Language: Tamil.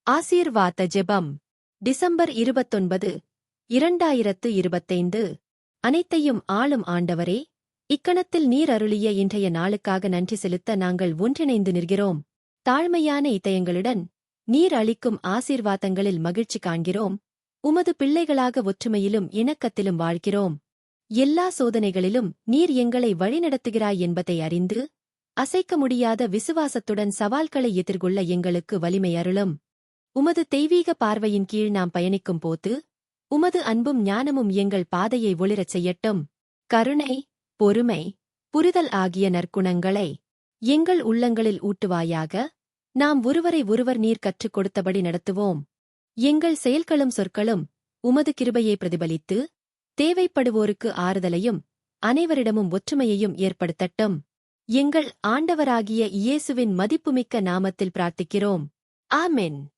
ஆசீர்வாத ஜெபம் டிசம்பர் 29, 2025. அனைத்தையும் ஆளும் ஆண்டவரே, இக்கணத்தில் நீர் அருளிய இன்றைய நாளுக்காக நன்றி செலுத்த நாங்கள் ஒன்றிணைந்து நிற்கிறோம். தாழ்மையான இதயங்களுடன் நீர் அளிக்கும் ஆசீர்வாதங்களில் மகிழ்ச்சி காண்கிறோம். உமது பிள்ளைகளாக ஒற்றுமையிலும் இணக்கத்திலும் வாழ்கிறோம். எல்லா சோதனைகளிலும் நீர் எங்களை வழிநடத்துகிறாய் என்பதை அறிந்து, அசைக்க முடியாத விசுவாசத்துடன் சவால்களை எதிர்கொள்ள எங்களுக்கு வலிமை அருளும். உமது தெய்வீக பார்வையின் கீழ் நாம் பயணிக்கும் போது, உமது அன்பும் ஞானமும் எங்கள் பாதையை ஒளிரச் செய்யட்டும். கருணை, பொறுமை, புரிதல் ஆகிய நற்குணங்களை எங்கள் உள்ளங்களில் ஊட்டுவாயாக. நாம் ஒருவரை ஒருவர் நீர் கற்றுக் கொடுத்தபடி நடத்துவோம். எங்கள் செயல்களும் சொற்களும் உமது கிருபையை பிரதிபலித்து, தேவைப்படுவோருக்கு ஆறுதலையும் அனைவரிடமும் ஒற்றுமையையும் ஏற்படுத்தட்டும். எங்கள் ஆண்டவராகிய இயேசுவின் மதிப்புமிக்க நாமத்தில் பிரார்த்திக்கிறோம். ஆமென்.